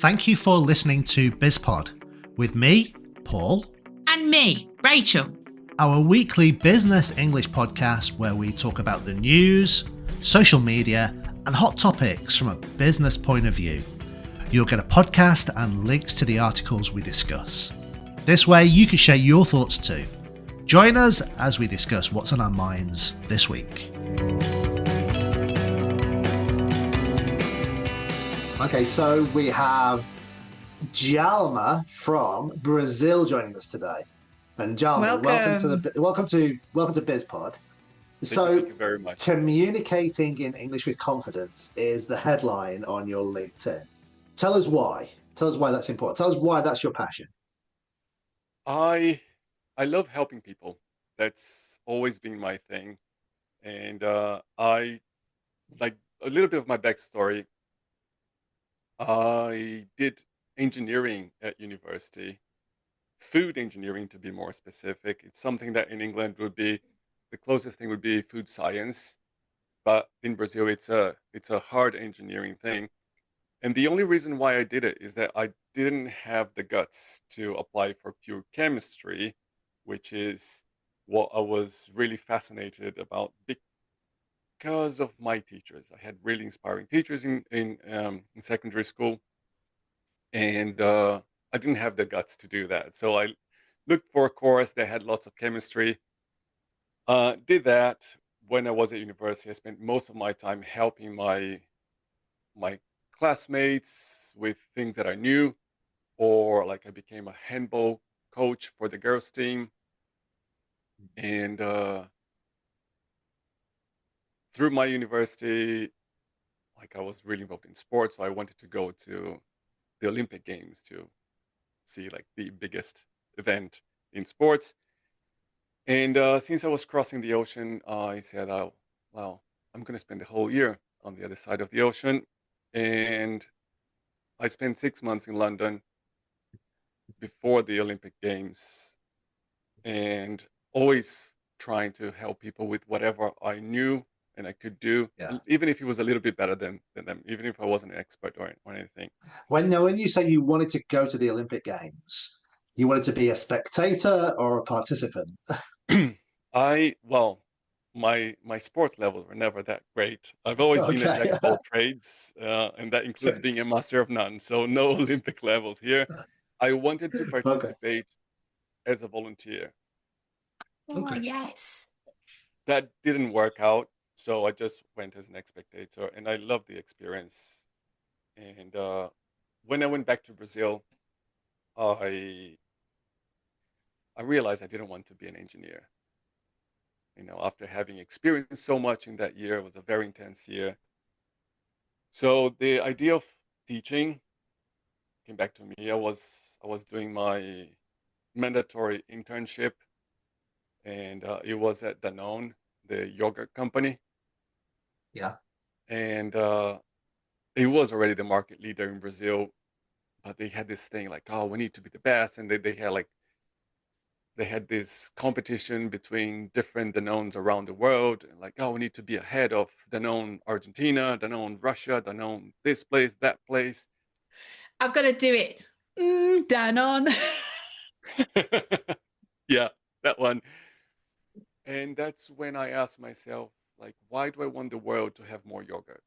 Thank you for listening to BizPod with me, Paul, and me, Rachel. Our weekly business English podcast where we talk about the news, social media, and hot topics from a business point of view. You'll get a podcast and links to the articles we discuss. This way you can share your thoughts too. Join us as we discuss what's on our minds this week. Okay, so we have Jalma from Brazil joining us today. And Jalma, welcome to BizPod. Thank you very much. Communicating in English with confidence is the headline on your LinkedIn. Tell us why. Tell us why that's important. Tell us why that's your passion. I love helping people. That's always been my thing. And I like a little bit of my backstory. I did engineering at university, food engineering to be more specific. It's something that in England would be the closest thing would be food science, but in Brazil it's a hard engineering thing. And the only reason why I did it is that I didn't have the guts to apply for pure chemistry, which is what I was really fascinated about because of my teachers. I had really inspiring teachers in secondary school, and I didn't have the guts to do that. So I looked for a course that had lots of chemistry. Did that when I was at university. I spent most of my time helping my classmates with things that I knew, or like I became a handball coach for the girls team, and through my university, like I was really involved in sports, so I wanted to go to the Olympic Games to see like the biggest event in sports. And since I was crossing the ocean, I said, "Oh, well, I'm going to spend the whole year on the other side of the ocean," and I spent 6 months in London before the Olympic Games, and always trying to help people with whatever I knew and I could do, even if it was a little bit better than them, even if I wasn't an expert or anything. When you say you wanted to go to the Olympic Games, you wanted to be a spectator or a participant? My sports levels were never that great. I've always been a jack of all trades, and that includes being a master of none. So no Olympic levels here. I wanted to participate as a volunteer. Oh, yes. That didn't work out, so I just went as an spectator, and I loved the experience. And when I went back to Brazil, I realized I didn't want to be an engineer. You know, after having experienced so much in that year, it was a very intense year. So the idea of teaching came back to me. I was doing my mandatory internship, and it was at Danone, the yogurt company. Yeah. And it was already the market leader in Brazil, but they had this thing like, oh, we need to be the best, and they had this competition between different Danones around the world, and like, oh, we need to be ahead of Danone Argentina, Danone Russia, Danone this place, that place. I've got to do it. Danone. Yeah, that one. And that's when I asked myself, like, why do I want the world to have more yogurt?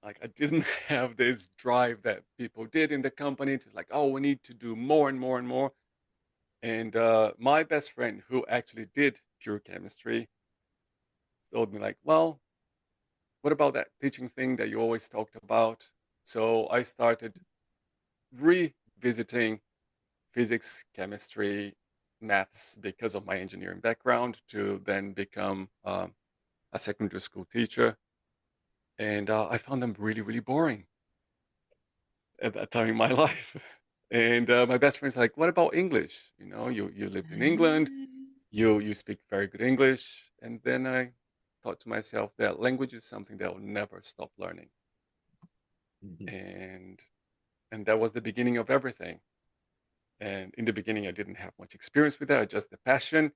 Like, I didn't have this drive that people did in the company to like, oh, we need to do more and more and more. And my best friend, who actually did pure chemistry, told me like, well, what about that teaching thing that you always talked about? So I started revisiting physics, chemistry, maths because of my engineering background to then become a secondary school teacher. And I found them really, really boring at that time in my life. And my best friend's like, what about English? You know, you lived in England, you speak very good English. And then I thought to myself that language is something that I'll never stop learning. And that was the beginning of everything. And in the beginning, I didn't have much experience with that, just the passion.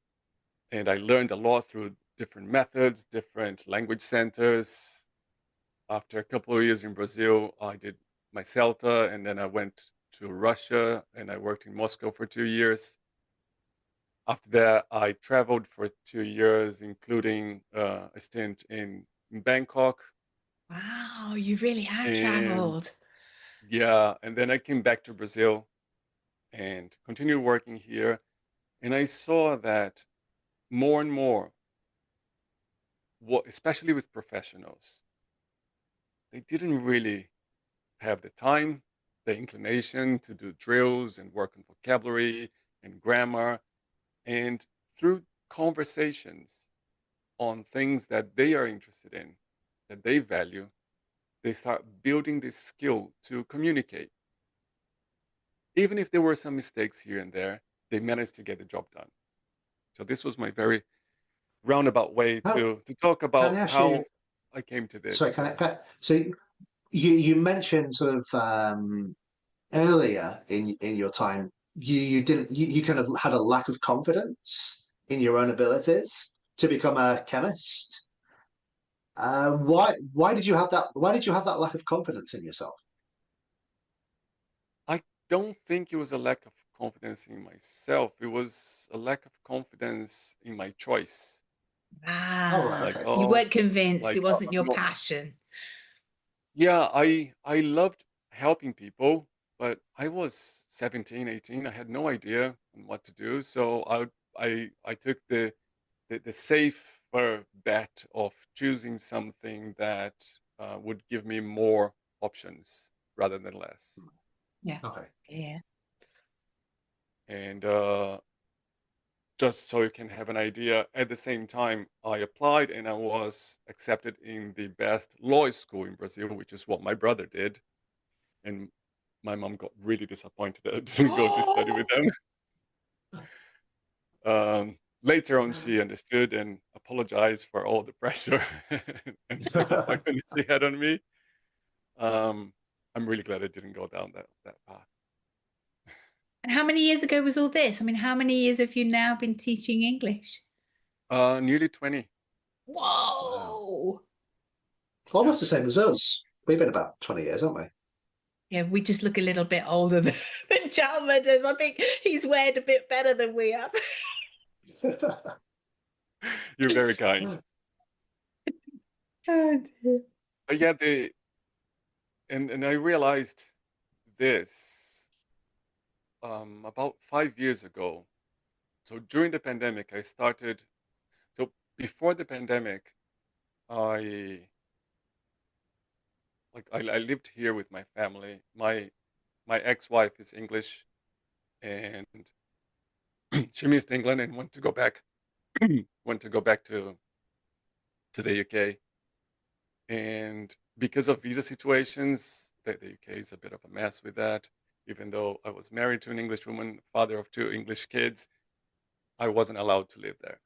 And I learned a lot through different methods, different language centers. After a couple of years in Brazil, I did my CELTA, and then I went to Russia and I worked in Moscow for 2 years. After that, I traveled for 2 years, including a stint in Bangkok. Wow, you really have And traveled. yeah, and then I came back to Brazil and continued working here. And I saw that more and more, especially with professionals, they didn't really have the time, the inclination to do drills and work on vocabulary and grammar. And through conversations on things that they are interested in, that they value, they start building this skill to communicate. Even if there were some mistakes here and there, they managed to get the job done. So this was my very roundabout way How to talk can I about ask you? how I came to Sorry, this. so you mentioned sort of earlier in your time, you didn't you kind of had a lack of confidence in your own abilities to become a chemist. Why did you have that? Why did you have that lack of confidence in yourself? I don't think it was a lack of confidence in myself. It was a lack of confidence in my choice. Oh, right, Ah, Like, okay. you oh, weren't convinced. like It wasn't I'm your not. passion. Yeah, I loved helping people, but I was 17, 18. I had no idea on what to do. So I took the safer bet of choosing something that would give me more options rather than less. Yeah. Okay. Yeah. And just so you can have an idea, at the same time, I applied and I was accepted in the best law school in Brazil, which is what my brother did. And my mom got really disappointed that I didn't go to study with them. Later on, she understood and apologized for all the pressure and disappointment she had on me. Um, I'm really glad I didn't go down that path. And how many years ago was all this? I mean, how many years have you now been teaching English? Nearly 20. Wow. Whoa. Yeah. Almost the same as us. We've been about 20 years, haven't Yeah, we just look a little bit older than Jalma does. I think he's weared a bit better than we have. we? You're very kind. Oh dear. But yeah, and I realized this about 5 years ago. So during the pandemic, I started. So before the pandemic, I I lived here with my family. My ex-wife is English, and she missed England and wanted to go back. Want to go back to the UK, and because of visa situations, the UK is a bit of a mess with that. Even though I was married to an English woman, father of two English kids, I wasn't allowed to live there.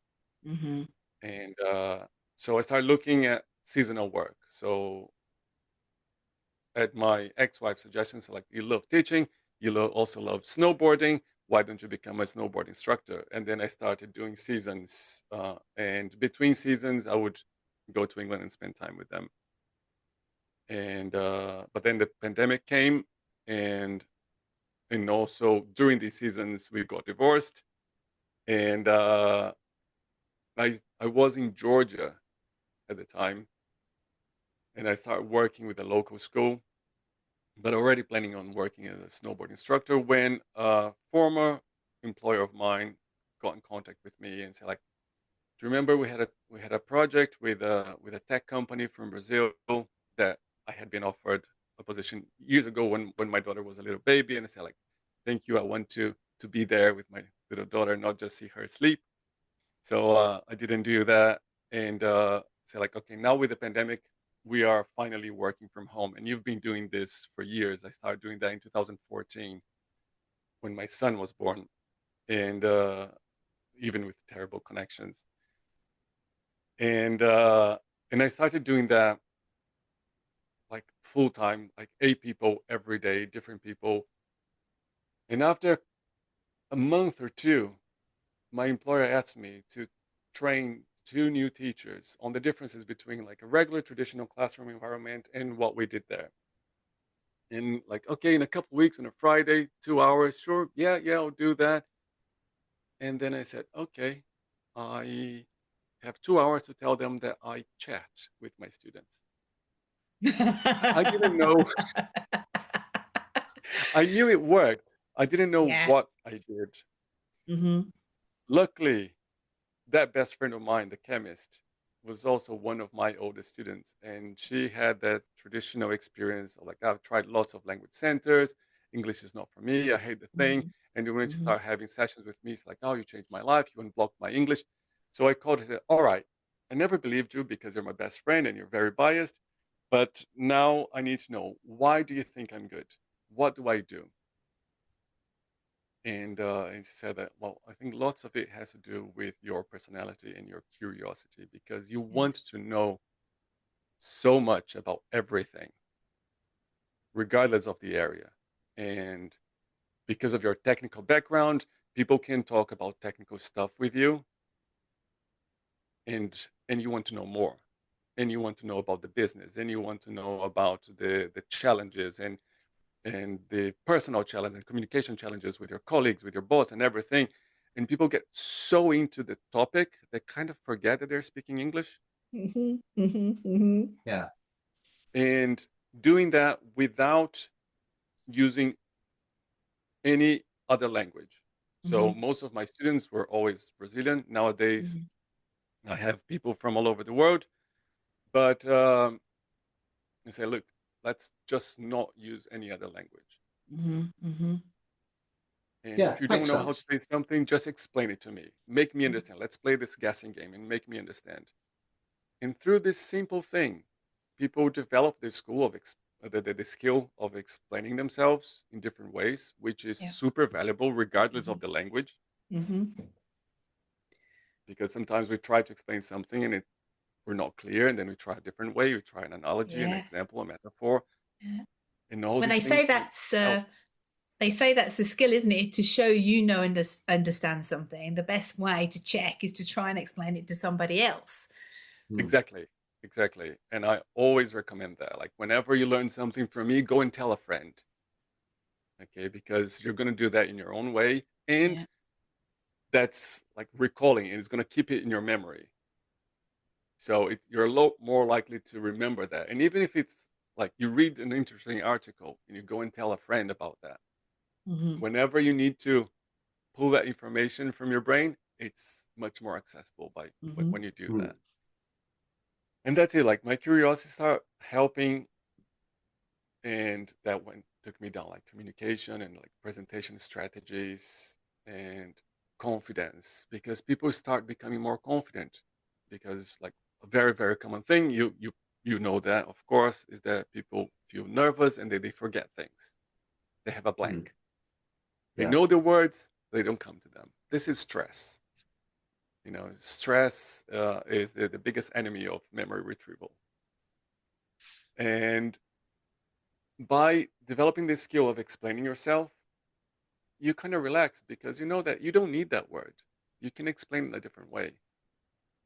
Hmm. And so I started looking at seasonal work. So at my ex-wife's suggestion, so like, you love teaching, also love snowboarding. Why don't you become a snowboard instructor? And then I started doing seasons, and between seasons, I would go to England and spend time with them. And but then the pandemic came, and also during these seasons we got divorced, and I was in Georgia at the time, and I started working with a local school, but already planning on working as a snowboard instructor when a former employer of mine got in contact with me and said, like, do you remember we had a project with a tech company from Brazil that I had been offered a position years ago when my daughter was a little baby, and I said, like, thank you, I want to be there with my little daughter, not just see her sleep. So I didn't do that, and say, like, okay, now with the pandemic, we are finally working from home, and you've been doing this for years. I started doing that in 2014 when my son was born, and even with terrible connections, and uh, and I started doing that like full time, like 8 people every day, different people. And after a month or two, my employer asked me to train two new teachers on the differences between like a regular traditional classroom environment and what we did there. And like, okay, in a couple of weeks on a Friday, 2 hours, sure, yeah, I'll do that. And then I said, okay, I have 2 hours to tell them that I chat with my students. I didn't know. I knew it worked. I didn't know Yeah. what I did. Mm-hmm. Luckily, that best friend of mine, the chemist, was also one of my oldest students. And she had that traditional experience of like, I've tried lots of language centers. English is not for me. I hate the thing. And then when she Mm-hmm. started having sessions with me, it's like, oh, you changed my life. You unblocked my English. So I called her and said, all right, I never believed you because you're my best friend and you're very biased. But now I need to know, why do you think I'm good? What do I do? And she said that, well, I think lots of it has to do with your personality and your curiosity because you want to know so much about everything, regardless of the area. And because of your technical background, people can talk about technical stuff with you, and you want to know more, and you want to know about the business, and you want to know about the challenges and the personal challenge and communication challenges with your colleagues, with your boss, and everything. And people get so into the topic they kind of forget that they're speaking English. Mm-hmm. Mm-hmm. Mm-hmm. Yeah. And doing that without using any other language. So most of my students were always Brazilian. Nowadays, I have people from all over the world. But I say, look, let's just not use any other language. Mm-hmm. Mm-hmm. And Yeah, if you don't makes know how to sense. say something, just explain it to me. Make me understand. Let's play this guessing game and make me understand. And through this simple thing, people develop the school of the skill of explaining themselves in different ways, which is Yeah. super valuable regardless of the language. Mm-hmm. Because sometimes we try to explain something and we're not clear, and then we try a different way. We try an analogy, an Yeah. example, a metaphor, Yeah. and all When these they say things can help. that's the skill, isn't it? To show understand something. The best way to check is to try and explain it to somebody else. Exactly. Exactly. And I always recommend that. Like whenever you learn something from me, go and tell a friend. Okay, because you're going to do that in your own way. And Yeah. that's like recalling it. It's going to keep it in your memory. So you're a lot more likely to remember that. And even if it's like you read an interesting article and you go and tell a friend about that, Mm-hmm. whenever you need to pull that information from your brain, it's much more accessible by Mm-hmm. when you do that. And that's it. Like my curiosity started helping, and that took me down like communication and like presentation strategies and confidence, because people start becoming more confident. Because like a very very common thing, you know that of course, is that people feel nervous and they forget things. They have a blank. They Yeah. know the words, they don't come to them. This is stress. Stress is the biggest enemy of memory retrieval. And by developing this skill of explaining yourself, you kind of relax because you know that you don't need that word. You can explain it a different way.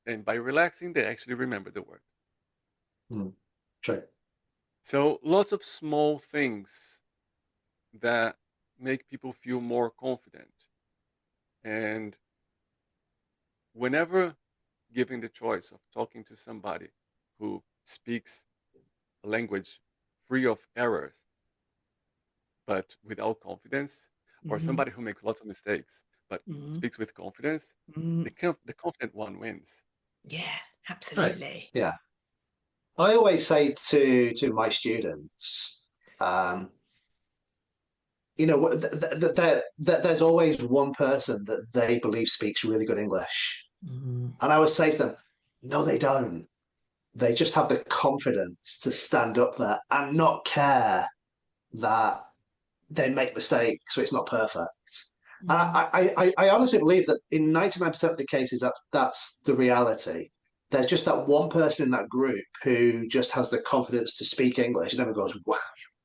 And by relaxing, they actually remember the word. True. So lots of small things that make people feel more confident. And whenever given the choice of talking to somebody who speaks a language free of errors, but without confidence, or Mm-hmm. somebody who makes lots of mistakes, but Mm-hmm. speaks with confidence, Mm-hmm. the confident one wins. Yeah, Right. absolutely. Yeah. I always say to my students, there's always one person that they believe speaks really good English. Mm-hmm. And I would say to them, no, they don't. They just have the confidence to stand up there and not care that they make mistakes, so it's not perfect. And I honestly believe that in 99% of the cases, that's the reality. There's just that one person in that group who just has the confidence to speak English and everyone goes, wow,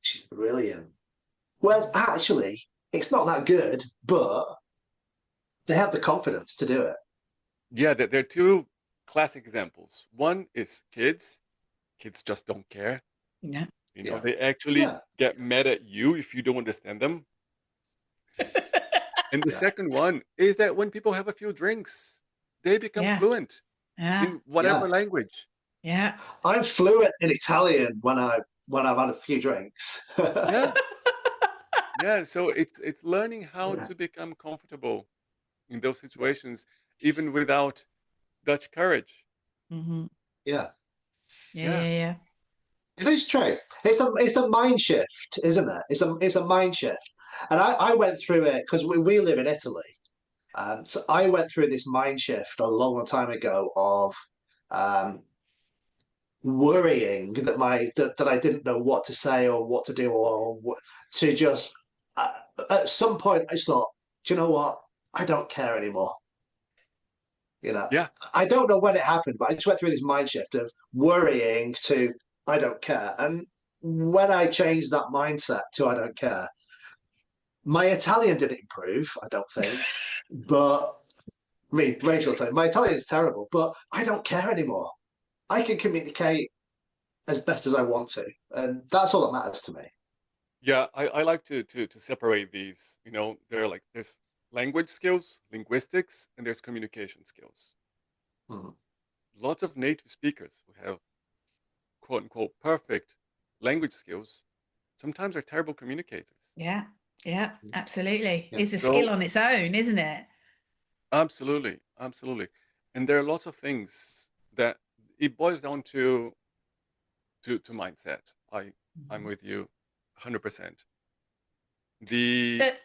she's brilliant. Whereas actually, it's not that good, but they have the confidence to do it. Yeah, there are two classic examples. One is kids. Kids just don't care. Yeah. Yeah. They actually Yeah. get mad at you if you don't understand them. And the Yeah. second one is that when people have a few drinks, they become Yeah. fluent Yeah. in whatever Yeah. language. Yeah. I'm fluent in Italian when I've had a few drinks. Yeah. Yeah. So it's learning how Yeah. to become comfortable in those situations, even without Dutch courage. Hmm. Yeah. Yeah. Yeah. Yeah. Yeah. It is true. It's a mind shift, isn't it? It's a mind shift. And I went through it because we live in Italy. So I went through this mind shift a long, long time ago of um, worrying that I didn't know what to say or what to do to just at some point I just thought, do you know what? I don't care anymore. You know, Yeah. I don't know when it happened, but I just went through this mind shift of worrying to I don't care. And when I changed that mindset to I don't care, my Italian didn't improve, I don't think. But I mean, Rachel said my Italian is terrible, but I don't care anymore. I can communicate as best as I want to, and that's all that matters to me. Yeah. I like to separate these. There's language skills, linguistics, and there's communication skills. Mm. Lots of native speakers who have quote unquote perfect language skills sometimes are terrible communicators. Yeah. Yeah. Absolutely. Yeah, It's a skill So on its own, isn't it? absolutely, absolutely. And there are lots of things that it boils down to mindset. I'm Mhm. with you 100%. The So,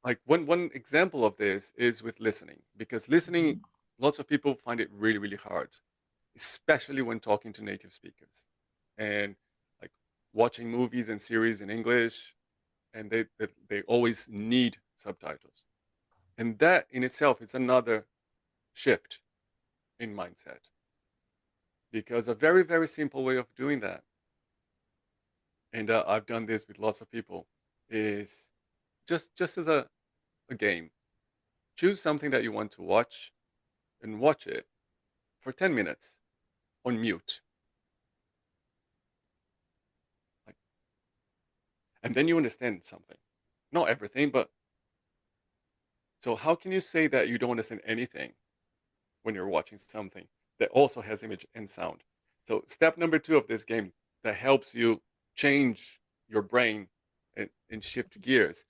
like one example of this is with listening, because listening, mhm. lots of people find it really, really hard, especially when talking to native speakers and like watching movies and series in English, and they always need subtitles. And that in itself is another shift in mindset, because a very, very simple way of doing that, and I've done this with lots of people, is just as a game. Choose something that you want to watch and watch it for 10 minutes on mute. Like, and then you understand something. Not everything, but so how can you say that you don't understand anything when you're watching something that also has image and sound? So step number 2 of this game that helps you change your brain and shift gears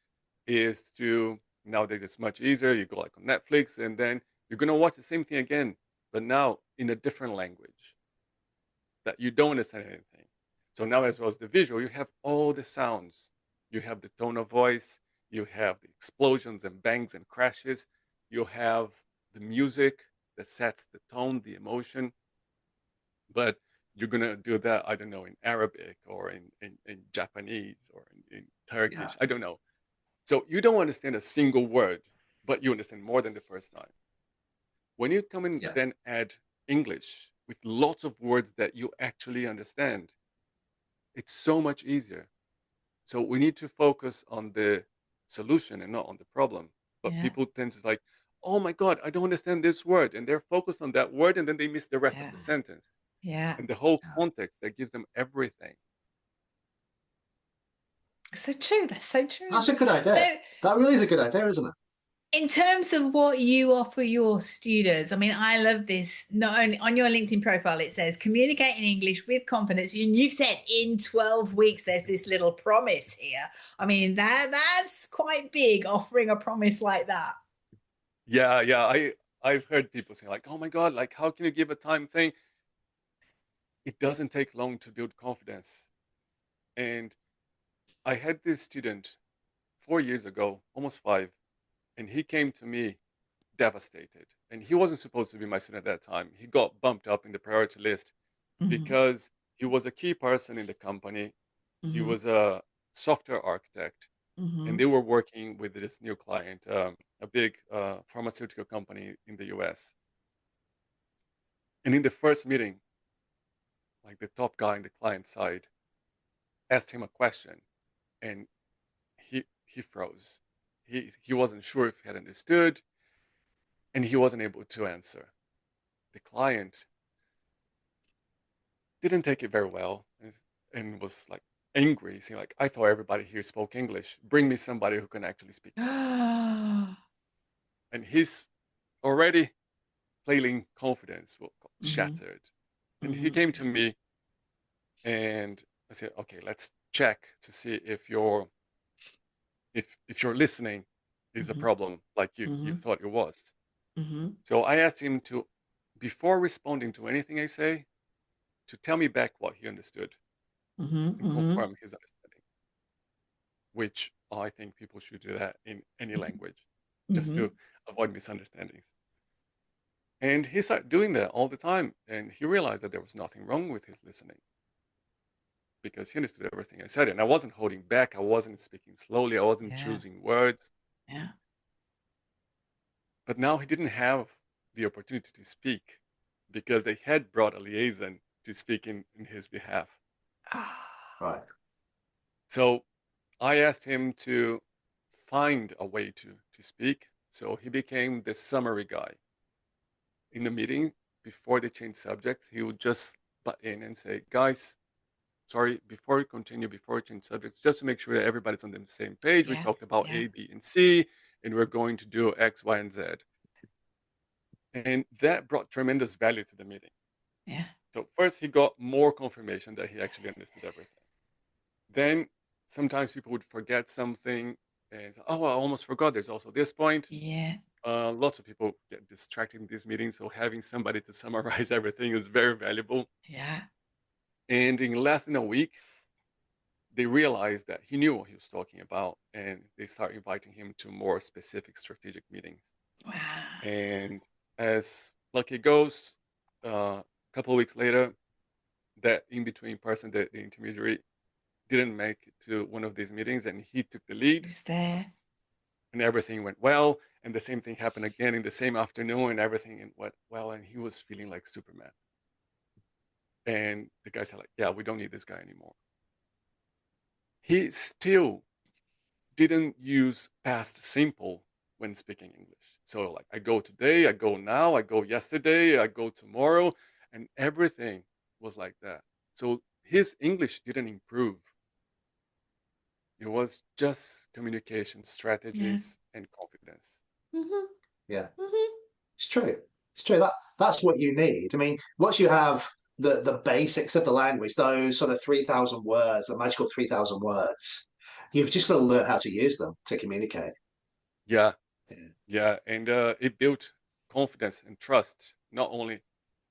is to, nowadays it's much easier. You go like on Netflix and then you're gonna watch the same thing again, but now in a different language that you don't understand anything. So now, as well as the visual, you have all the sounds. You have the tone of voice, you have the explosions and bangs and crashes, you have the music that sets the tone, the emotion. But you're gonna do that, I don't know, in Arabic or in Japanese or in Yeah, Turkish. I don't know. So you don't understand a single word, but you understand more than the first time. When you come and yeah, then add English with lots of words that you actually understand, it's so much easier. So we need to focus on the solution and not on the problem. But Yeah. people tend to like, oh my God, I don't understand this word. And they're focused on that word and then they miss the rest of Yeah. the sentence Yeah. and the whole yeah. context that gives them everything. So true. That's so true. That's a good So, idea. That really is a good idea, isn't it? in terms of what you offer your students, I mean, I love this. Not only on your LinkedIn profile, it says communicate in English with confidence. And you've said in 12 weeks, there's this little promise here. I mean, that's quite big, offering a promise like that. Yeah, yeah. I've heard people say like, oh my God, like how can you give a time thing? It doesn't take long to build confidence. And I had this student 4 years ago, almost five, and he came to me devastated. And he wasn't supposed to be my student at that time. He got bumped up in the priority list Hmm. because he was a key person in the company. He Hmm. was a software architect, and Hmm. they were working with this new client, a big pharmaceutical company in the US. And in the first meeting, like the top guy in the client side asked him a question, and he froze. He wasn't sure if he had understood, and he wasn't able to answer. The client didn't take it very well and was like angry, saying like, I thought everybody here spoke English. Bring me somebody who can actually speak. Mm-hmm. And his already failing confidence was Mm-hmm. shattered. And he came to me and I said, okay, let's check to see if your listening is a Mm-hmm. problem like you Mm-hmm. thought it was. Mm-hmm. So I asked him to, before responding to anything I say, to tell me back what he understood Mm-hmm. and Mm-hmm. confirm his understanding, which I think people should do that in any language just Mm-hmm. to avoid misunderstandings. And he started doing that all the time. And he realized that there was nothing wrong with his listening because he understood everything I said. And I wasn't holding back. I wasn't speaking slowly. I wasn't Yeah. choosing words. Yeah. But now he didn't have the opportunity to speak because they had brought a liaison to speak in his behalf. Right. So I asked him to find a way to speak. So he became the summary guy. In the meeting, before they changed subjects, he would just butt in and say, guys, sorry, before we continue, before we change subjects, just to make sure that everybody's on the same page, we Yeah. talked about Yeah. A, B, and C, and we're going to do X, Y, and Z. And that brought tremendous value to the meeting. Yeah. So first, he got more confirmation that he actually understood everything. Then sometimes people would forget something and say, oh, I almost forgot. There's also this point. Yeah. Lots of people get distracted in these meetings, so having somebody to summarize everything is very valuable. Yeah. And in less than a week, they realized that he knew what he was talking about, and they started inviting him to more specific strategic meetings. Wow. And as luck it goes, a couple of weeks later, that in-between person, the intermediary, didn't make it to one of these meetings, and he took the lead, Who's there? and everything went well. And the same thing happened again in the same afternoon, and everything went well, and he was feeling like Superman. And the guy said, like, yeah, we don't need this guy anymore. He still didn't use past simple when speaking English. So like I go today, I go now, I go yesterday, I go tomorrow, and everything was like that. So his English didn't improve. It was just communication Yeah. strategies and confidence. Mm-hmm. Yeah. Mm-hmm. It's true. It's true. That's what you need. I mean, once you have the basics of the language, those sort of 3,000 words, the magical 3,000 words, you've just got to learn how to use them to communicate. Yeah, Yeah. yeah, and it built confidence and trust. Not only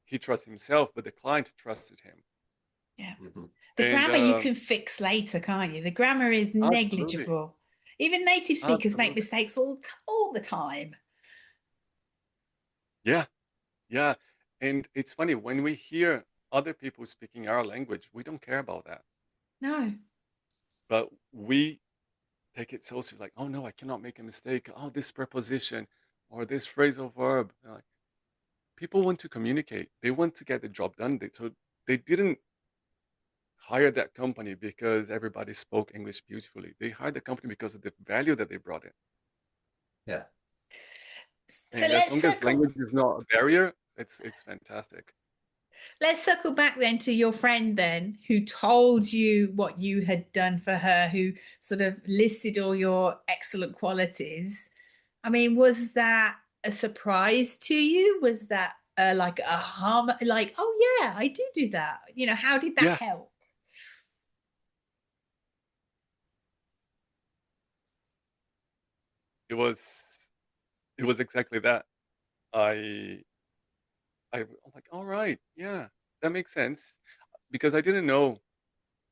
he trusted himself, but the client trusted him. Yeah. Mhm. The And grammar you can fix later, can't you? The grammar is absolutely, negligible. Even native speakers make absolutely, mistakes all the time. yeah. Yeah, and it's funny when we hear other people speaking our language, we don't care about that, No. but we take it so seriously. Like, oh no, I cannot make a mistake. Oh, this preposition or this phrasal verb. Like, people want to communicate. They want to get the job done. So they didn't hire that company because everybody spoke English beautifully. They hired the company because of the value that they brought in. Yeah. So And as long as language is not a barrier, it's fantastic. let's circle back then to your friend then who told you what you had done for her, who sort of listed all your excellent qualities. I mean, was that a surprise to you? Was that like a harm, like, oh yeah, I do that? You know, how did that Yeah, help? it was it was exactly that. I I'm like, all right, yeah, that makes sense. Because I didn't know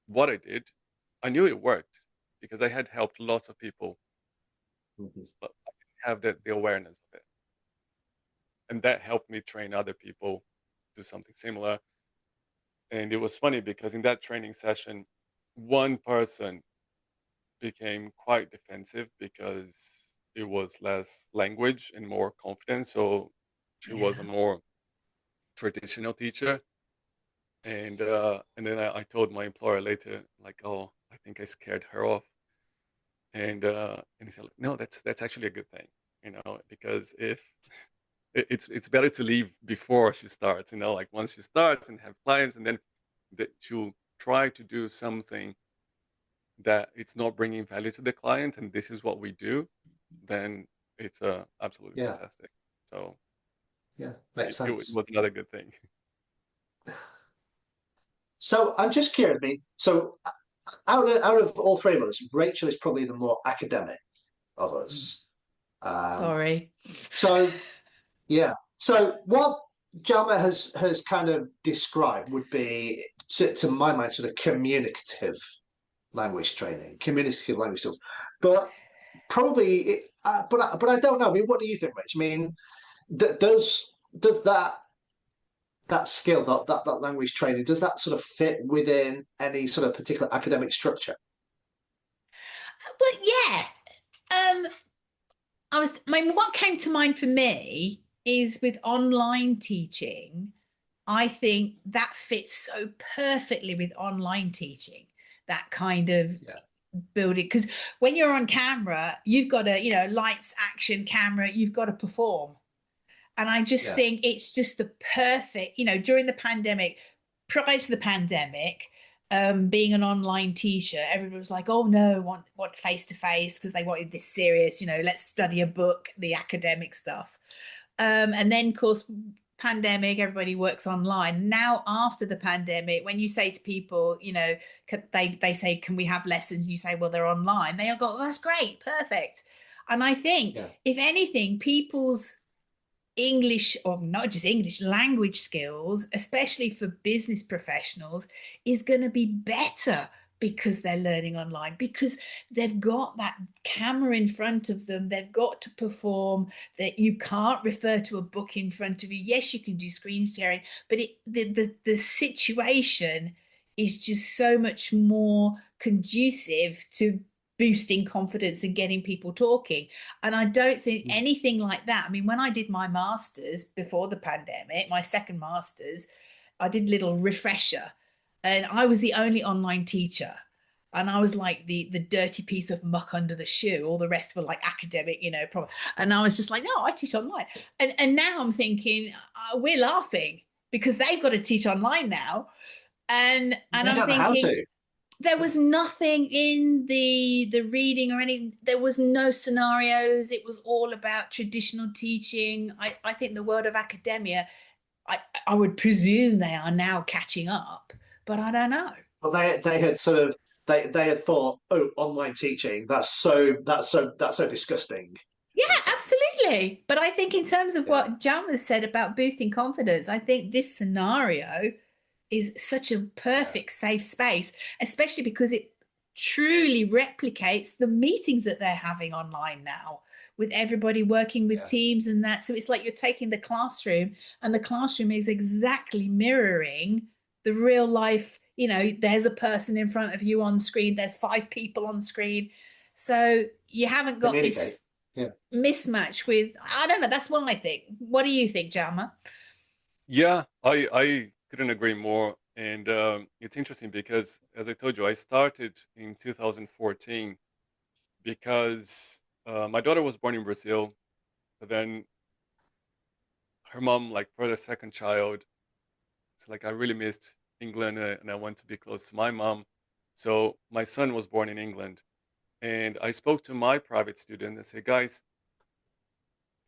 what I did. I knew it worked because I had helped lots of people, Mhm. but I didn't have the awareness of it. And that helped me train other people do something similar. And it was funny because in that training session, one person became quite defensive because it was less language and more confidence. So she was a Yeah. more traditional teacher. And then I told my employer later, like, oh, I think I scared her off. And he said, like, no, that's actually a good thing, because if it's better to leave before she starts, like once she starts and have clients, and then that she'll try to do something that it's not bringing value to the client and this is what we do, then it's absolutely Yeah, fantastic. So yeah, makes it sense. was another good thing. So I'm just curious. I mean, so out of all three of us, Rachel is probably the more academic of us. Um, Sorry. so yeah. So what Jalma has kind of described would be, to my mind, sort of communicative language training, communicative language skills. But probably, but I don't know. I mean, what do you think, Rich? I mean, does that skill, that language training, does that sort of fit within any sort of particular academic structure? But yeah, I mean, what came to mind for me is with online teaching. I think that fits so perfectly with online teaching. That kind of Yeah, building, because when you're on camera, you've got to, lights, action, camera, you've got to perform. And I just yeah, think it's just the perfect, during the pandemic, prior to the pandemic, being an online teacher, everybody was like, oh no, want face to face because they wanted this serious, let's study a book, the academic stuff. And then, of course, pandemic, everybody works online. Now, after the pandemic, when you say to people, they say, can we have lessons? And you say, well, they're online. They all go, oh, that's great, perfect. And I think, yeah, if anything, people's English, or not just English, language skills, especially for business professionals, is going to be better because they're learning online, because they've got that camera in front of them, they've got to perform, that you can't refer to a book in front of you. Yes, you can do screen sharing, but the situation is just so much more conducive to boosting confidence and getting people talking. And I don't think mm, anything like that. I mean, when I did my master's before the pandemic, my second master's, I did little refresher, and I was the only online teacher. And I was like the dirty piece of muck under the shoe. All the rest were like academic, problem. And I was just like, no, I teach online. And now I'm thinking, we're laughing because they've got to teach online now. And they I'm don't know how thinking, to. there was nothing in the reading or anything. There was no scenarios. It was all about traditional teaching. I think the world of academia, I would presume they are now catching up, but I don't know. But they had sort of they had thought, oh, online teaching, that's so disgusting, Yeah, in a sense. absolutely. But I think in terms of Yeah, what Jalma said about boosting confidence, I think this scenario is such a yeah, perfect safe space, especially because it truly replicates the meetings that they're having online now, with everybody working with yeah. teams and that. So it's like you're taking the classroom, and the classroom is exactly mirroring the real life. There's a person in front of you on screen, there's five people on screen. So you haven't got this Communicate. Yeah. mismatch with, I don't know, that's what I think. What do you think, Jalma? Yeah, I couldn't agree more. And it's interesting because, as I told you, I started in 2014 because my daughter was born in Brazil, but then her mom, like for the second child, it's like I really missed England and I want to be close to my mom. So my son was born in England. And I spoke to my private student and said, guys,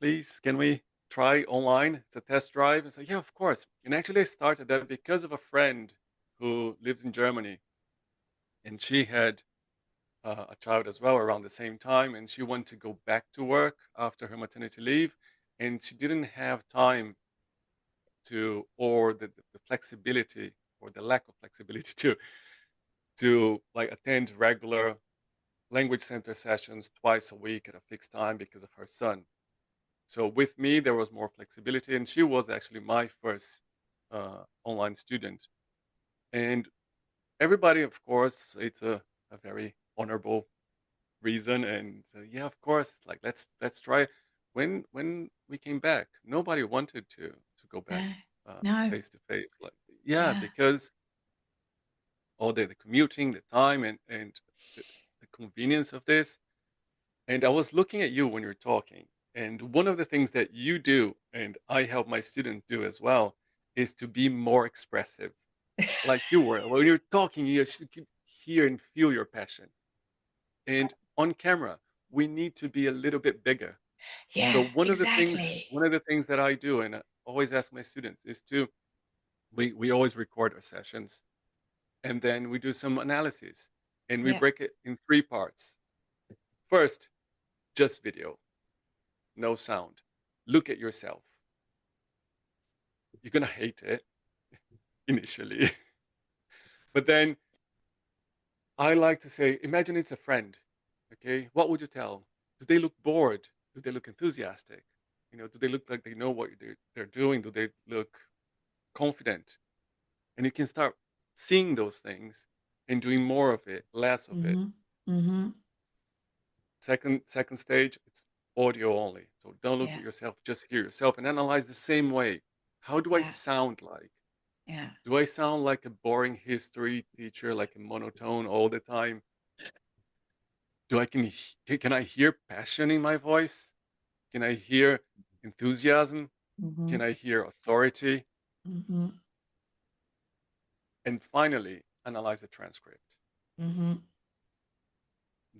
please, can we try online? It's a test drive. I said, yeah, of course. And actually, I started that because of a friend who lives in Germany. And she had a child as well around the same time. And she wanted to go back to work after her maternity leave. And she didn't have time to, or the flexibility or the lack of flexibility to like attend regular language center sessions twice a week at a fixed time because of her son. So with me, there was more flexibility, and she was actually my first online student. And everybody, of course, it's a very honorable reason, and so, yeah, of course, like let's try. When we came back, nobody wanted to go back No. face to face. Like, yeah, Yeah. because all the commuting, the time, and the, the convenience of this. And I was looking at you when you're talking, and one of the things that you do, and I help my students do as well, is to be more expressive. Like you were, when you're talking, you should hear and feel your passion. And on camera, we need to be a little bit bigger. So Yeah, one exactly. of the things that I do, and I always ask my students, is to we always record our sessions, and then we do some analysis, and we Yeah. break it in three parts. First, just video, no sound. Look at yourself. You're gonna hate it initially, but then I like to say, imagine it's a friend. Okay, what would you tell? Do they look bored? Do they look enthusiastic? Do they look like they know what they're doing? Do they look confident? And you can start seeing those things and doing more of it, less of it. Mm-hmm. Mm-hmm. Second stage, it's audio only. So don't look Yeah. at yourself, just hear yourself and analyze the same way. How do I Yeah. sound like? Yeah. Do I sound like a boring history teacher, like a monotone all the time? Can I hear passion in my voice? Can I hear enthusiasm? Mm-hmm. Can I hear authority? Mm-hmm. And finally, analyze the transcript. Mm-hmm.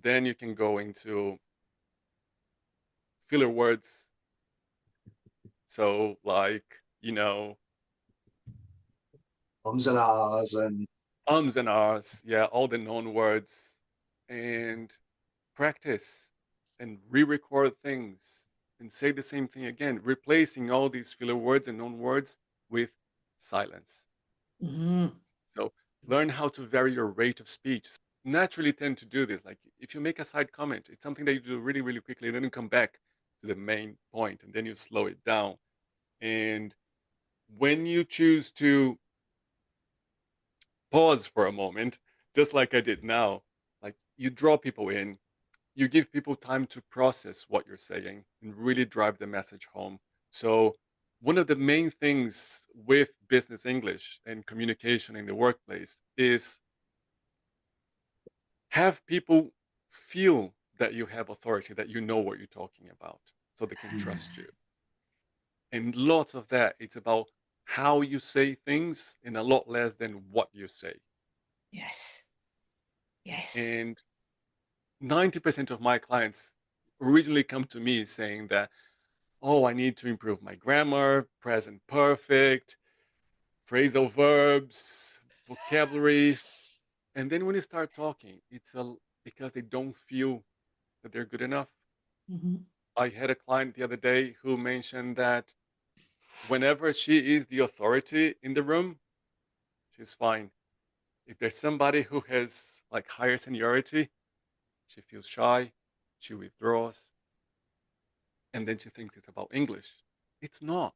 Then you can go into filler words. So like, Ums and ahs and ums and ahs, yeah, all the known words, and practice and re-record things and say the same thing again, replacing all these filler words and known words with silence. Mm-hmm. So learn how to vary your rate of speech. Naturally tend to do this. Like if you make a side comment, it's something that you do really, really quickly, and then you come back to the main point and then you slow it down. And when you choose to pause for a moment, just like I did now, like you draw people in, you give people time to process what you're saying and really drive the message home. So, one of the main things with business English and communication in the workplace is have people feel that you have authority, that you know what you're talking about, so they can trust you. And lots of that, it's about how you say things and a lot less than what you say. Yes. Yes. And 90% of my clients originally come to me saying that, oh, I need to improve my grammar, present perfect, phrasal verbs, vocabulary. And then when you start talking, because they don't feel that they're good enough. Mm-hmm. I had a client the other day who mentioned that whenever she is the authority in the room, she's fine. If there's somebody who has like higher seniority, she feels shy, she withdraws, and then she thinks it's about English. It's not.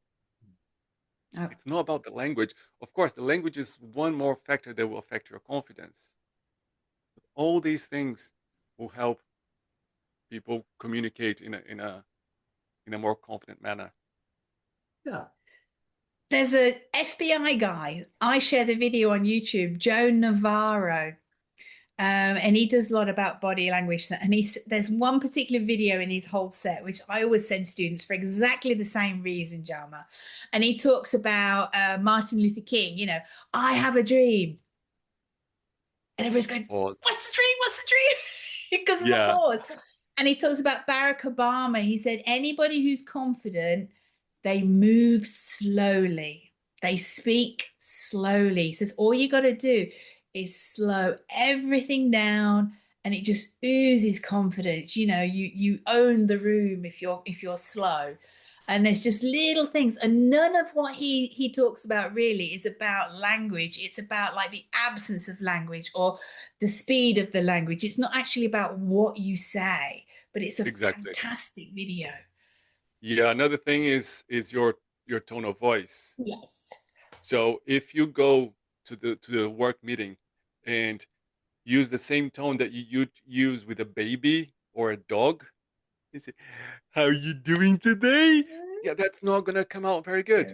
Oh, It's not about the language. Of course, the language is one more factor that will affect your confidence. All these things will help people communicate in a more confident manner. yeah. there's a FBI guy. I share the video on YouTube, Joe Navarro. And he does a lot about body language. And there's one particular video in his whole set, which I always send students for exactly the same reason, Jalma. And he talks about Martin Luther King, I have a dream. And everyone's going, Pause. what's the dream? What's the dream? Because of the Yeah, pause. And he talks about Barack Obama. He said, anybody who's confident, they move slowly. They speak slowly. He says, all you got to do is slow everything down, and it just oozes confidence. You own the room if you're slow. And there's just little things, and none of what he talks about really is about language. It's about like the absence of language or the speed of the language. It's not actually about what you say, but it's a exactly. fantastic video. Yeah, another thing is your tone of voice. Yes. So if you go to the work meeting and use the same tone that you use with a baby or a dog, you say, "How you doing today?" Yeah, that's not gonna come out very good.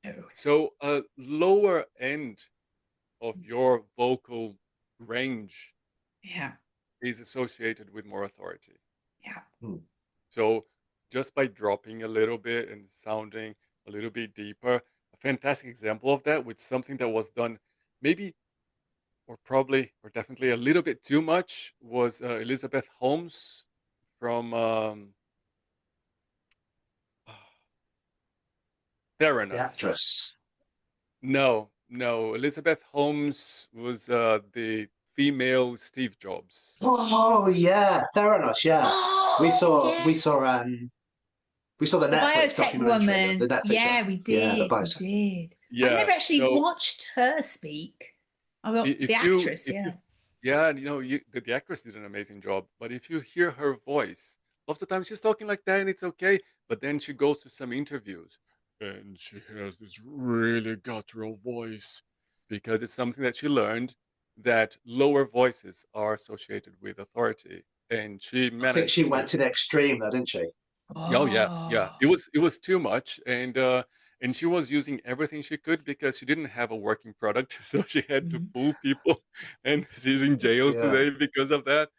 No, no. So a lower end of your vocal range Yeah, is associated with more authority. yeah. Hmm. So just by dropping a little bit and sounding a little bit deeper, a fantastic example of that with something that was done maybe or probably, or definitely a little bit too much, was Elizabeth Holmes from The Theranos. actress. No. Elizabeth Holmes was the female Steve Jobs. Oh yeah, Theranos. Yeah, we Oh, saw we yeah. saw we saw the The Netflix biotech documentary, the woman. Netflix show. Yeah, we Yeah, the did. We biotech. did. I've Yeah. never actually So watched her speak. I got the if you actress, if you yeah. yeah, and the actress did an amazing job. But if you hear her voice, lots of the time she's talking like that and it's okay. But then she goes to some interviews and she has this really guttural voice because it's something that she learned that lower voices are associated with authority. And she I think she managed went to. to the extreme, though, didn't she? Oh yeah. Oh. It was too much, and she was using everything she could because she didn't have a working product, so she had to Mhm. fool people, and she's in jail Yeah. today because of that.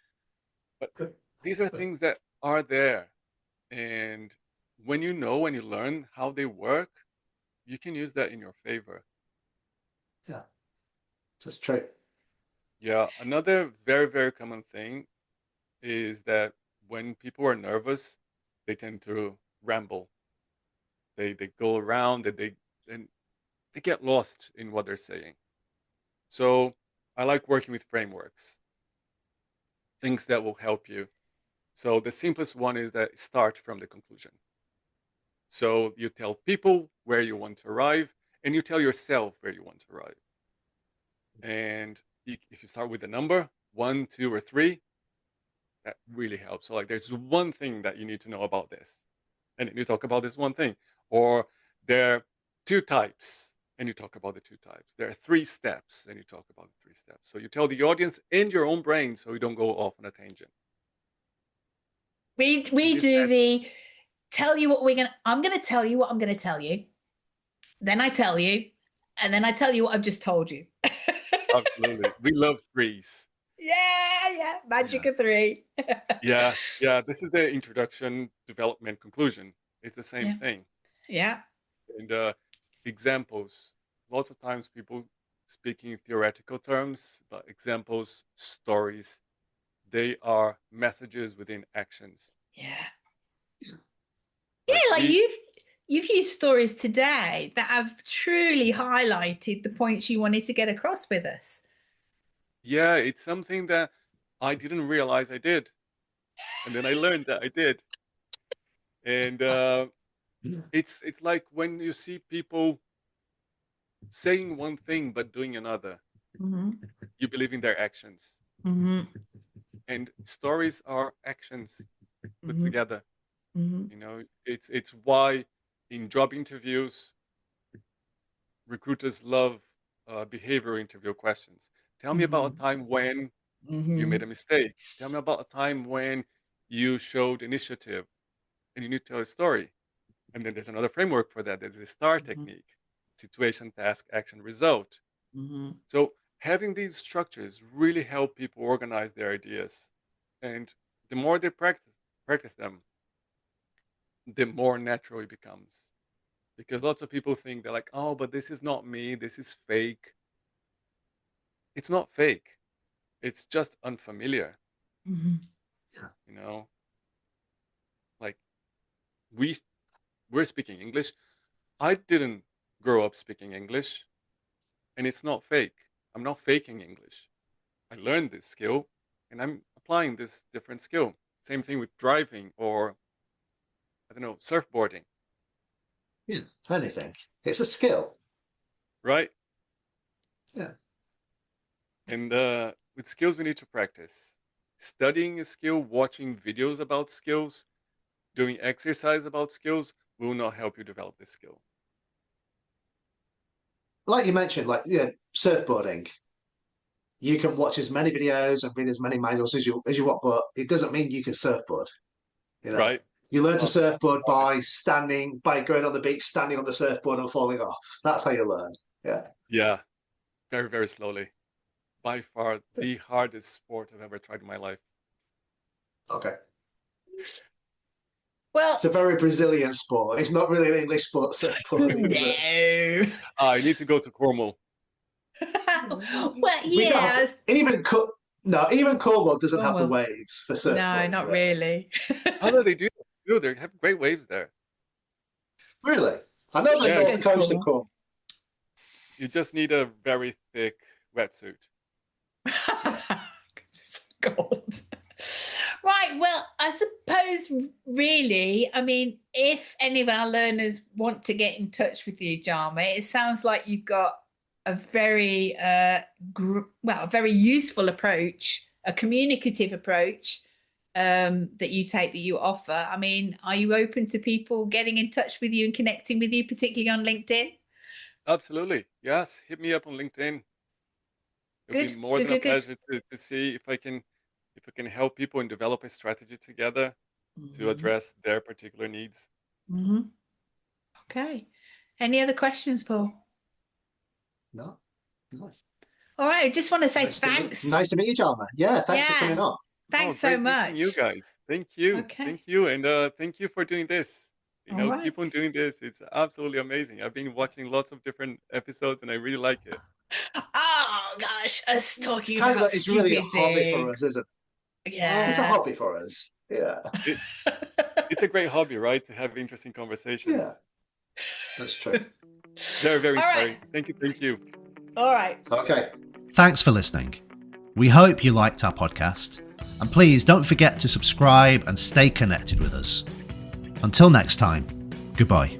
But Good. these are things that are there, and when you know and you learn how they work, you can use that in your favor. Yeah, that's true. Yeah, another very, very common thing is that when people are nervous, they tend to ramble. They go around and they get lost in what they're saying. So I like working with frameworks, things that will help you. So the simplest one is that start from the conclusion. So you tell people where you want to arrive, and you tell yourself where you want to arrive. And if you start with a number, 1, 2, or 3, that really helps. So like there's one thing that you need to know about this. And then you talk about this one thing. Or there are 2 types, and you talk about the 2 types. There are 3 steps, and you talk about the 3 steps. So you tell the audience and your own brain so you don't go off on a tangent. We This do adds the tell you what I'm gonna tell you what I'm gonna tell you. Then I tell you, and then I tell you what I've just told you. absolutely. We love threes. Yeah, magic Yeah. of 3. Yeah. This is the introduction, development, conclusion. It's the same Yeah. thing. Yeah. And examples. Lots of times people speaking in theoretical terms, but examples, stories, they are messages within actions. Yeah. Like Yeah, like we, you've used stories today that have truly highlighted the points you wanted to get across with us. yeah, it's something that I didn't realize I did. And then I learned that I did. And it's like when you see people saying one thing but doing another, Mm-hmm. you believe in their actions. Mm-hmm. And stories are actions put Mm-hmm. together. Mm-hmm. You know, it's why in job interviews, recruiters love behavioral interview questions. Tell me about a time when you Mm-hmm. made a mistake. Tell me about a time when you showed initiative, and you need to tell a story. And then there's another framework for that. There's the STAR technique: situation, task, action, result. Mm-hmm. So having these structures really help people organize their ideas. And the more they practice them, the more natural it becomes. Because lots of people think they're like, oh, but this is not me, this is fake. It's not fake. It's just unfamiliar, Mm-hmm. you know? Like we we're speaking English. I didn't grow up speaking English, and it's not fake. I'm not faking English. I learned this skill and I'm applying this different skill. Same thing with driving or, I don't know, surfboarding, Yeah, anything. It's a skill. right? Yeah. And with skills, we need to practice. Studying a skill, watching videos about skills, doing exercise about skills will not help you develop this skill. Like you mentioned, like surfboarding. You can watch as many videos and read as many manuals as you want, but it doesn't mean you can surfboard. You know, Right? you learn to Well, surfboard by going on the beach, standing on the surfboard and falling off. That's how you learn. Yeah. yeah, very, very slowly. By far the hardest sport I've ever tried in my life. Okay. Well, It's a very Brazilian sport. It's not really an English sport, surfboarding, is it? no. I need to go to Cornwall. Well, We don't yeah. have even Cornwall doesn't have the Cornwall. waves for surfing. No, not really. Oh no, they do. They have great waves there. Really? I know the Yeah, north it's coast of cool. Cornwall. You just need a very thick wetsuit. It's cold. Right, well, I suppose really, I mean, if any of our learners want to get in touch with you, Jalma, it sounds like you've got a very a very useful approach, a communicative approach that you take, that you offer. I mean, are you open to people getting in touch with you and connecting with you, particularly on LinkedIn? Absolutely. Yes. Hit me up on LinkedIn. It'll be Good, more good, than a good, good. pleasure to see if I can help people and develop a strategy together to address their particular needs. Mm-hmm. Okay. Any other questions, Paul? No. All right. I just want to say Nice thanks. Nice to meet you, Jalma. Yeah, thanks for coming on. Thanks so Great much. meeting you guys. Thank you. Okay. Thank you. And thank you for doing this. All right. Keep on doing this. It's absolutely amazing. I've been watching lots of different episodes and I really like it. Oh gosh, us talking It's kind about of it's really a stupid hobby for things. us, isn't it? Yeah. It's a hobby for us. Yeah. It's a great hobby, right? To have interesting conversations. Yeah. That's true. Very, very All inspiring. right. Thank you. Thank you. All right. Okay. Thanks for listening. We hope you liked our podcast, and please don't forget to subscribe and stay connected with us. Until next time, goodbye.